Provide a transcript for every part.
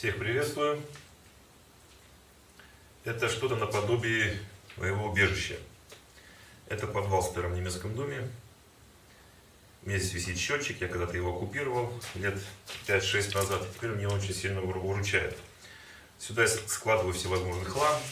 Всех приветствую. Это что-то наподобие моего убежища. Это подвал в старом немецком доме. У меня здесь висит счетчик, я когда-то его оккупировал лет 5-6 назад. Теперь мне очень сильно выручает. Сюда я складываю всевозможный хлам.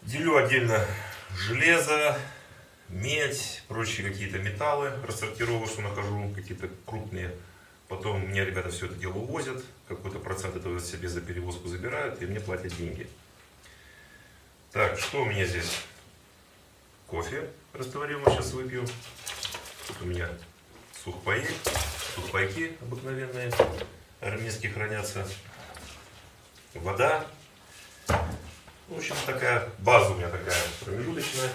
Делю отдельно железо, медь, прочие какие-то металлы, рассортирую, что нахожу, какие-то крупные. Потом мне ребята все это дело увозят, какой-то процент этого себе за перевозку забирают, и мне платят деньги. Так, что у меня здесь? Кофе растворимый сейчас выпью. Тут у меня сухпайки обыкновенные, армейские хранятся. Вода. В общем, такая база у меня такая промежуточная.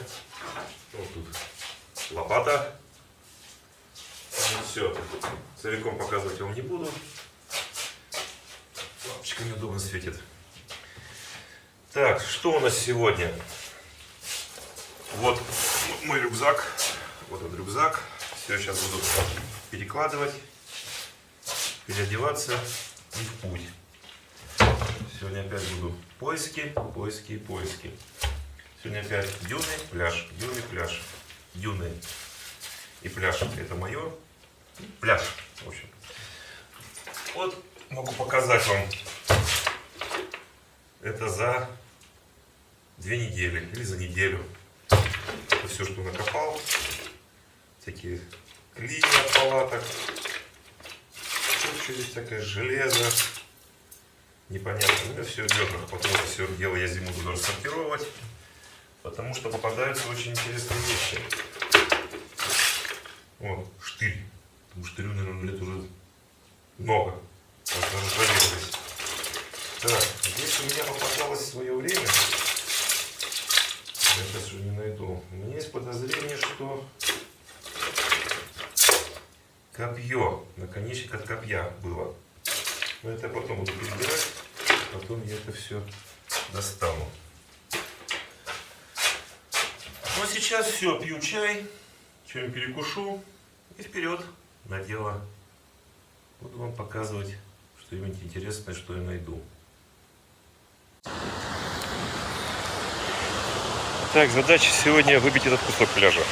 Вот тут лопата. Все, целиком показывать я вам не буду. Лампочка неудобно светит. Так, что у нас сегодня? Вот мой рюкзак. Вот он рюкзак. Все, сейчас буду перекладывать, переодеваться и в путь. Сегодня опять буду поиски. Сегодня опять дюны, пляж, дюны и пляж. Это мое. Пляж, в общем. Вот могу показать вам. Это за 2 недели или за неделю. Это все, что накопал. Всякие клеи от палаток. Тут что здесь всякое железо. Непонятно. Ну, все в ведрах. Потом это все дело я зиму буду рассортировать. Потому что попадаются очень интересные вещи. Вот, штырь. Потому что штырю, наверное, лет уже много. Развалилось. Так, здесь у меня попадалось в свое время. Я сейчас уже не найду. У меня есть подозрение, что копье, наконечник от копья было. Но это я потом буду перебирать. Потом я это все достану. Ну а сейчас все, пью чай, что-нибудь перекушу и вперед на дело. Буду вам показывать что-нибудь интересное, что я найду. Так, задача сегодня выбить этот кусок пляжа.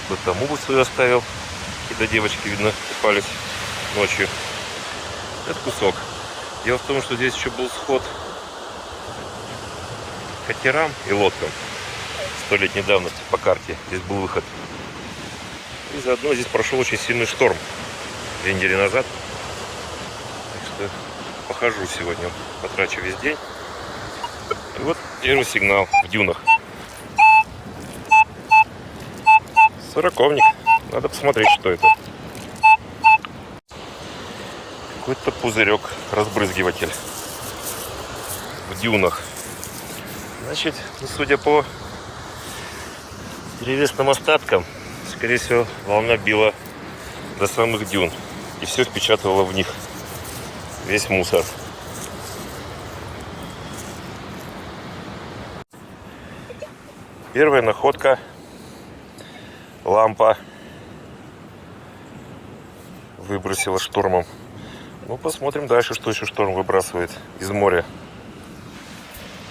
Вот там обувь свою оставил. Какие-то девочки, видно, купались ночью. Этот кусок. Дело в том, что здесь еще был сход катерам и лодкам. 100-летней давности по карте. Здесь был выход. И заодно здесь прошел очень сильный шторм 2 недели назад. Так что похожу сегодня. Потрачу весь день. И вот первый сигнал в дюнах. Сороковник. Надо посмотреть, что это. Какой-то пузырек, разбрызгиватель в дюнах. Значит, судя по древесным остаткам, скорее всего, волна била до самых дюн. И все впечатывало в них. Весь мусор. Первая находка. Лампа. Выбросила штормом. Ну, посмотрим дальше, что еще шторм выбрасывает из моря.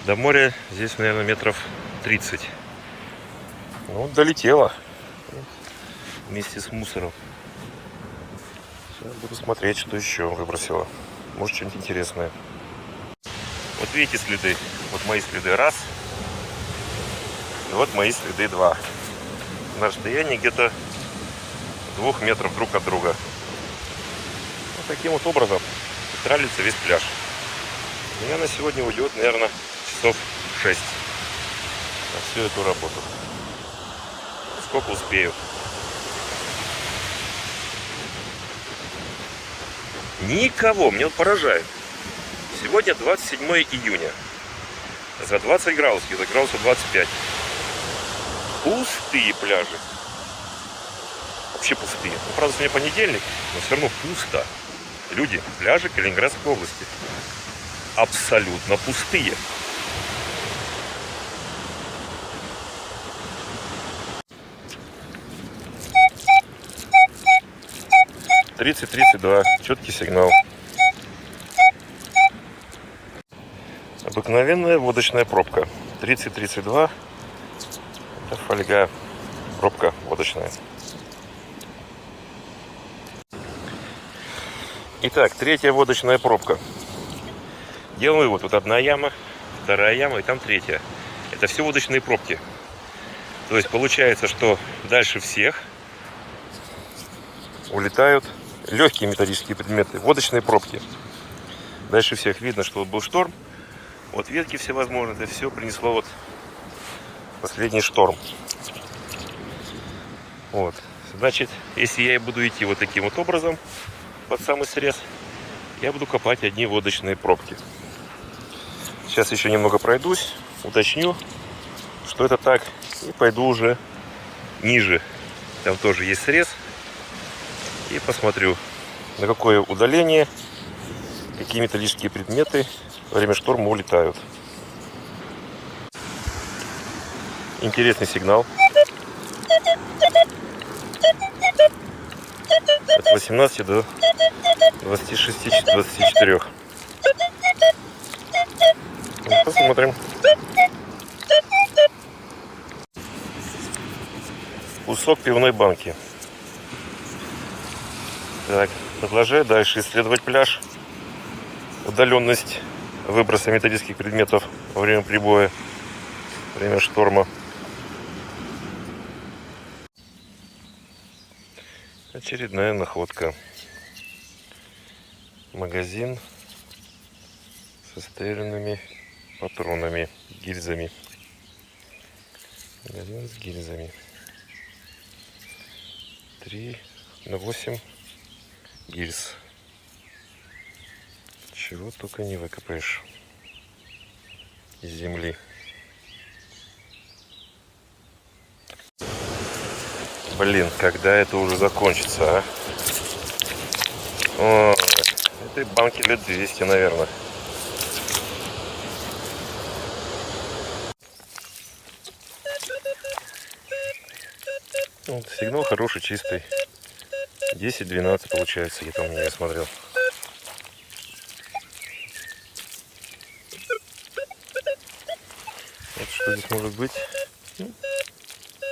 До моря здесь, наверное, метров 30. Ну, долетело. Вместе с мусором. Сейчас буду смотреть, что еще выбросило. Может, что-нибудь интересное. Вот видите следы. Вот мои следы 1. И вот мои следы 2. На расстоянии где-то 2 метров друг от друга. Вот таким вот образом тралится весь пляж. У меня на сегодня уйдет, наверное, часов 6 на всю эту работу. Сколько успею. Никого. Меня вот поражает. Сегодня 27 июня. За 20 градусов, за градусов 25. Пустые пляжи. Вообще пустые. Ну, правда, сегодня понедельник, но все равно пусто. Люди, пляжи Калининградской области абсолютно пустые. .30-32. Четкий сигнал. Обыкновенная водочная пробка. 30-32. Это фольга. Пробка водочная. Итак, третья водочная пробка. Делаем вывод. Вот одна яма, вторая яма и там третья. Это все водочные пробки. То есть получается, что дальше всех улетают легкие металлические предметы, водочные пробки. Дальше всех видно, что вот был шторм. Вот ветки всевозможные, это все принесло вот последний шторм. Вот. Значит, если я буду идти вот таким вот образом под самый срез, я буду копать одни водочные пробки. Сейчас еще немного пройдусь, уточню, что это так, и пойду уже ниже. Там тоже есть срез. И посмотрю, на какое удаление, какие металлические предметы во время шторма улетают. Интересный сигнал. От 18 до 26-24. Посмотрим. Кусок пивной банки. Так, продолжаю дальше исследовать пляж. Удаленность выброса металлических предметов во время прибоя, во время шторма. Очередная находка. Магазин со стрелянными патронами, гильзами. Магазин с гильзами. 3 на 8 гильз. Чего только не выкопаешь из земли. Блин, когда это уже закончится, а? О, этой банке лет 200, наверное. Вот, сигнал хороший, чистый. 10-12 получается, где-то у меня я смотрел. Вот что здесь может быть. Ну,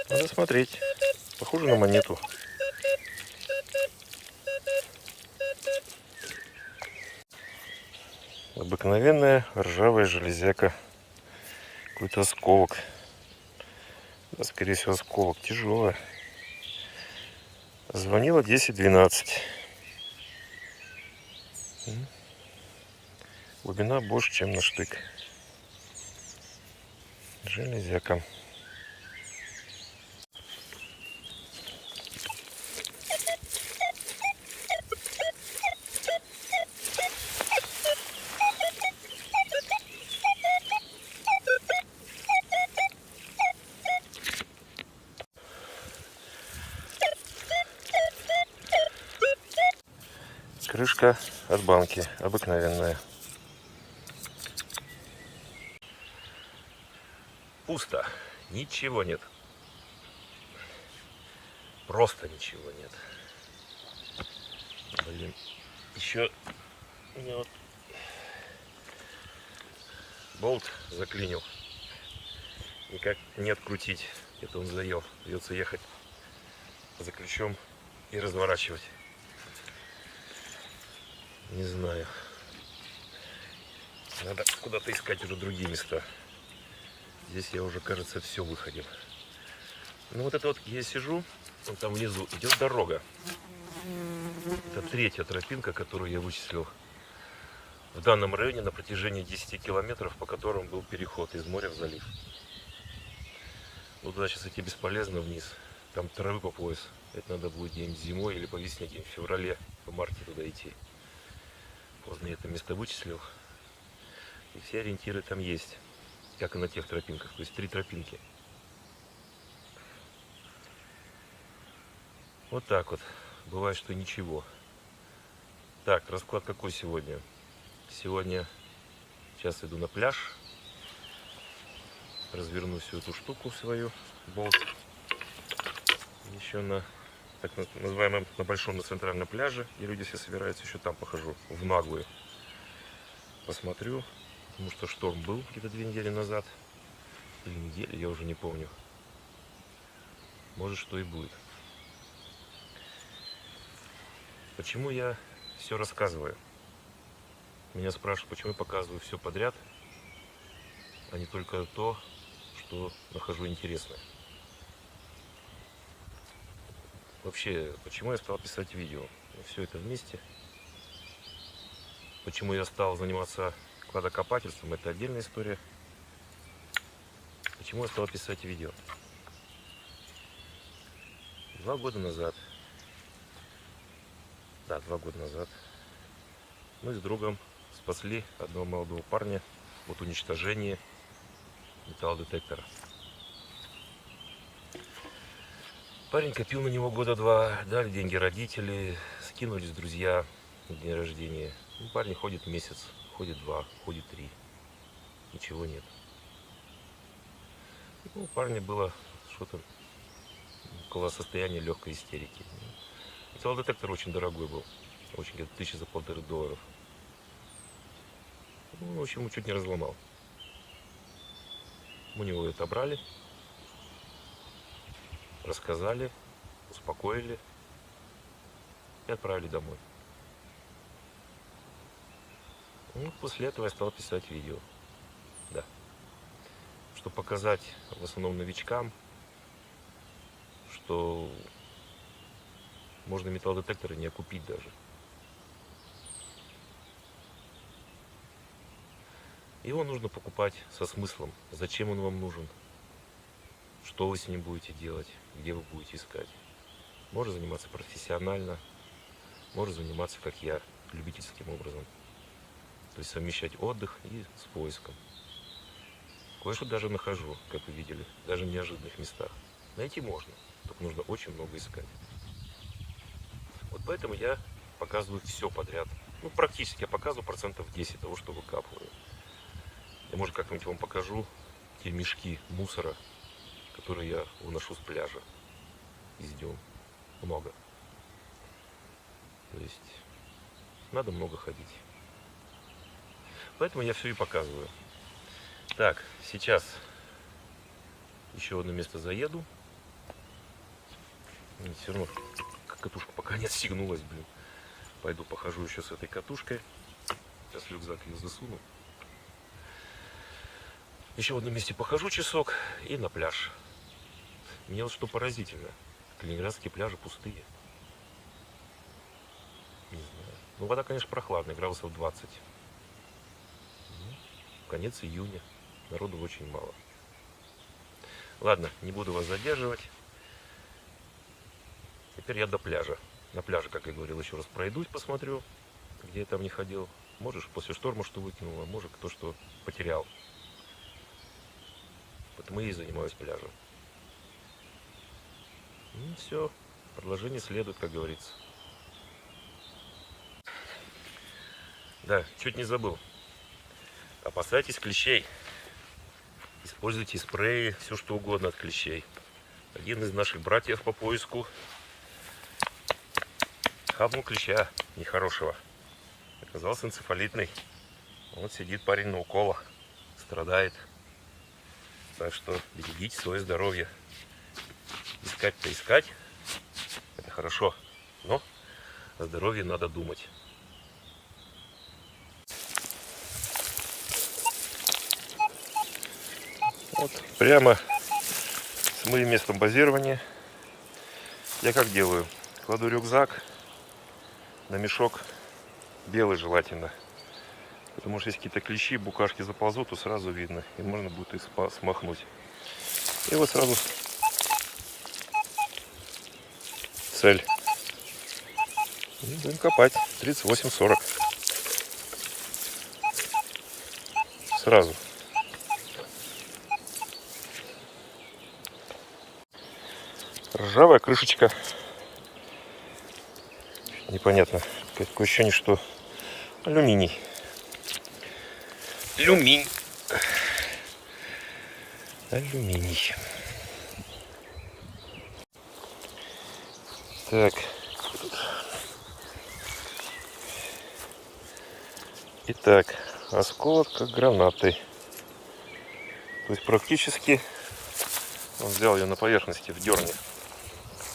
надо смотреть. Похоже на монету. Обыкновенная ржавая железяка. Какой-то осколок. Да, скорее всего, осколок. Тяжелая. Звонила 10-12. Глубина больше, чем на штык. Железяка. Крышка от банки, обыкновенная. Пусто, ничего нет. Просто ничего нет. Блин, еще у меня вот болт заклинил. Никак не открутить. Это он заел. Придется ехать за ключом и разворачивать. Не знаю. Надо куда-то искать уже другие места. Здесь я уже, кажется, все выходил. Ну вот это вот, я сижу, вон там внизу идет дорога. Это третья тропинка, которую я вычислил в данном районе на протяжении 10 километров, по которым был переход из моря в залив. Ну туда сейчас идти бесполезно вниз. Там травы по пояс. Это надо будет где-нибудь зимой или по весне, где-нибудь в феврале, по марте туда идти. Поздно я это место вычислил. И все ориентиры там есть. Как и на тех тропинках. То есть 3 тропинки. Вот так вот. Бывает, что ничего. Так, расклад какой сегодня? Сегодня сейчас иду на пляж. Разверну всю эту штуку свою. Болт. Еще на так называемом на большом, на центральном пляже, где люди все собираются, еще там похожу в наглую. Посмотрю, потому что шторм был где-то 2 недели назад. Или недели, я уже не помню. Может, что и будет. Почему я все рассказываю? Меня спрашивают, почему я показываю все подряд, а не только то, что нахожу интересное. Вообще, почему я стал писать видео? Все это вместе. Почему я стал заниматься кладокопательством, это отдельная история. Почему я стал писать видео? 2 года назад, да, 2 года назад, мы с другом спасли одного молодого парня от уничтожения металлодетектора. Парень копил на него года 2, дали деньги родители, скинулись друзья на день рождения. Ну, парень ходит месяц, ходит 2, ходит 3. Ничего нет. Ну, у парня было что-то около состояния легкой истерики. Металлодетектор очень дорогой был. Очень, где-то $1500. Ну, в общем, его чуть не разломал. Мы у него это отобрали, рассказали, успокоили и отправили домой. Ну, после этого я стал писать видео. Да. Чтобы показать в основном новичкам, что можно металлодетекторы не окупить даже. Его нужно покупать со смыслом. Зачем он вам нужен? Что вы с ним будете делать? Где вы будете искать? Можно заниматься профессионально. Можно заниматься, как я, любительским образом. То есть совмещать отдых и с поиском. Кое-что даже нахожу, как вы видели. Даже в неожиданных местах. Найти можно. Только нужно очень много искать. Вот поэтому я показываю все подряд. Ну, практически я показываю 10% того, что выкапываю. Я, может, как-нибудь вам покажу те мешки мусора, которые я уношу с пляжа из дюн. Много. То есть надо много ходить. Поэтому я все и показываю. Так, сейчас еще в одно место заеду. Все равно катушка пока не отстегнулась, блин. Пойду похожу еще с этой катушкой. Сейчас в рюкзак ее засуну. Еще в одном месте похожу часок и на пляж. Мне вот что поразительно. Калининградские пляжи пустые. Не знаю. Ну, вода, конечно, прохладная, градусов 20. Конец июня. Народу очень мало. Ладно, не буду вас задерживать. Теперь я до пляжа. На пляже, как я говорил, еще раз пройдусь, посмотрю, где я там не ходил. Может, после шторма что выкинуло, может, кто что потерял. Поэтому я и занимаюсь пляжем. Ну, все. Продолжение следует, как говорится. Да, чуть не забыл. Опасайтесь клещей. Используйте спреи, все что угодно от клещей. Один из наших братьев по поиску хапнул клеща нехорошего. Оказался энцефалитный. Вот сидит парень на уколах, страдает. Так что берегите свое здоровье. Искать-то искать, это хорошо, но о здоровье надо думать. Вот прямо с моим местом базирования я как делаю? Кладу рюкзак на мешок белый желательно. Потому что если какие-то клещи, букашки заползут, то сразу видно. И можно будет их смахнуть. И вот сразу цель. И будем копать. 38-40. Сразу. Ржавая крышечка. Непонятно. Такое ощущение, что алюминий. Алюминий. Алюминий. Так. Итак, осколок как гранаты. То есть практически он взял ее на поверхности, в дерне.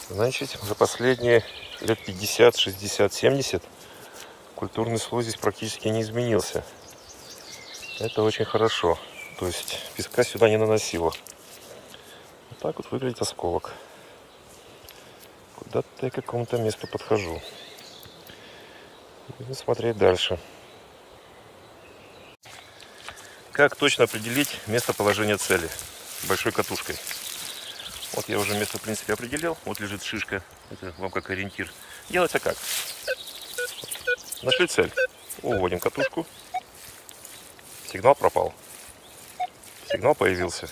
Значит, за последние лет 50, 60, 70 культурный слой здесь практически не изменился. Это очень хорошо. То есть песка сюда не наносило. Вот так вот выглядит осколок. Куда-то я к какому-то месту подхожу. Будем смотреть дальше. Как точно определить местоположение цели большой катушкой? Вот я уже место, в принципе, определил. Вот лежит шишка. Это вам как ориентир. Делается как? Нашли цель. Уводим катушку. Сигнал пропал. Сигнал появился.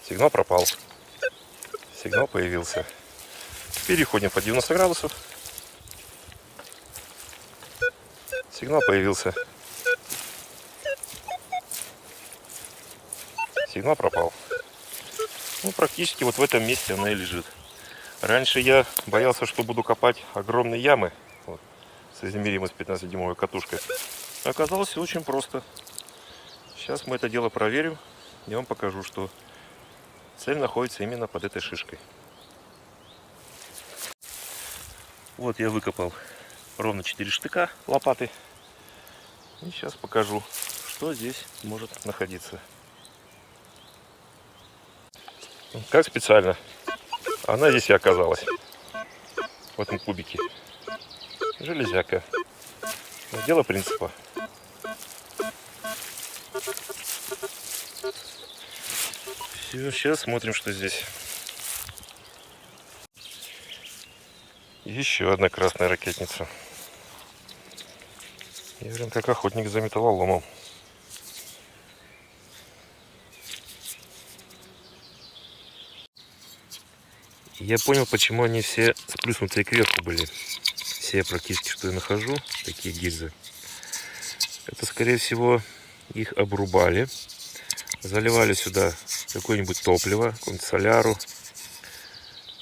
Сигнал пропал. Сигнал появился. Переходим под 90 градусов. Сигнал появился. Сигнал пропал. Ну, практически вот в этом месте она и лежит. Раньше я боялся, что буду копать огромные ямы. Вот, соизмеримые с 15-дюймовой катушкой. Оказалось все очень просто. Сейчас мы это дело проверим. Я вам покажу, что цель находится именно под этой шишкой. Вот я выкопал ровно 4 штыка лопаты. И сейчас покажу, что здесь может находиться. Как специально. Она здесь и оказалась. В этом кубике. Железяка. Дело принципа. Все, сейчас смотрим, что здесь. Еще одна красная ракетница. Я прям как охотник за металлоломом. Я понял, почему они все сплюснутые кверху были. Все практически, что я нахожу, такие гильзы. Это, скорее всего, их обрубали. Заливали сюда какое-нибудь топливо, какую-нибудь соляру.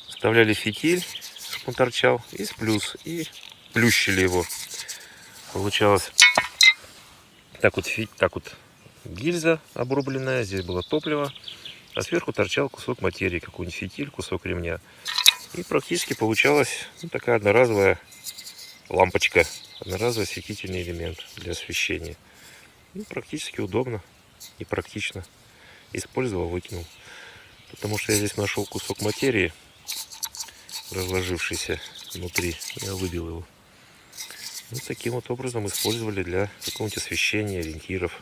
Вставляли фитиль, чтобы он торчал, и сплюс. И плющили его. Получалось так вот гильза обрубленная. Здесь было топливо. А сверху торчал кусок материи, какой-нибудь фитиль, кусок ремня. И практически получалась такая одноразовая лампочка, одноразовый осветительный элемент для освещения. И практически удобно и практично. Использовал, выкинул. Потому что я здесь нашел кусок материи, разложившийся внутри. Я выбил его. Вот таким вот образом использовали для какого-нибудь освещения, ориентиров.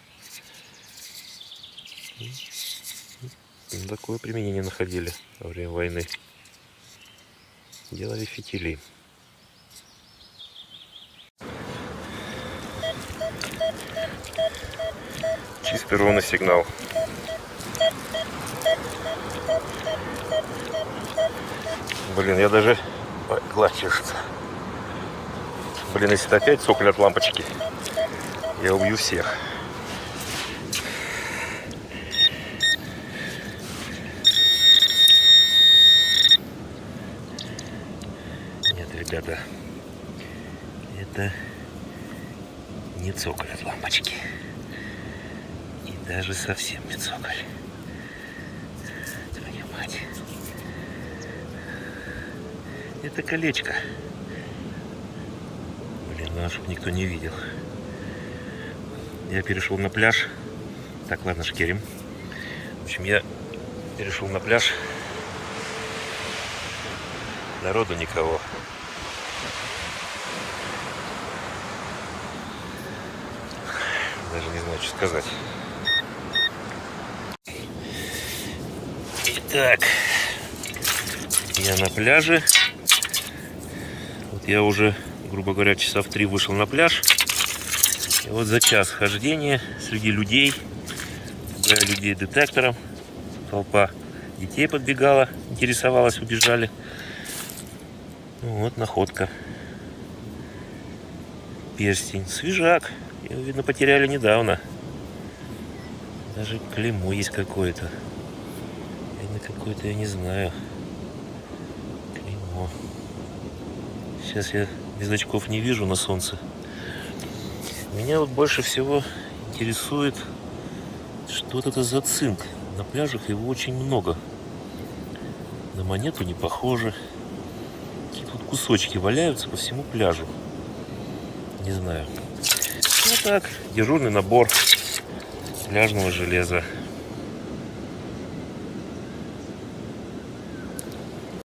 Такое применение находили во время войны. Делали фитили. Чистый ровный сигнал. Блин, я даже... Ой, глаз чешется. Блин, если это опять цоколь от лампочки, я убью всех. Ребята, это не цоколь от лампочки. И даже совсем не цоколь. Твою мать. Это колечко. Блин, надо, чтобы никто не видел. Я перешел на пляж. Так, ладно, шкерим. В общем, я перешел на пляж. Народу никого. Даже не знаю, что сказать. Итак, я на пляже. Вот я уже, грубо говоря, часа в 3 вышел на пляж. И вот за час хождения среди людей, пугая людей детектором, толпа детей подбегала, интересовалась, убежали. Ну, вот находка. Перстень. Свежак. Его, видно, потеряли недавно. Даже клеймо есть какое-то. Видно, какое-то, я не знаю. Клеймо. Сейчас я без очков не вижу на солнце. Меня вот больше всего интересует, что это за цинк. На пляжах его очень много. На монету не похоже. Какие-то вот кусочки валяются по всему пляжу. Не знаю. Ну так, дежурный набор пляжного железа.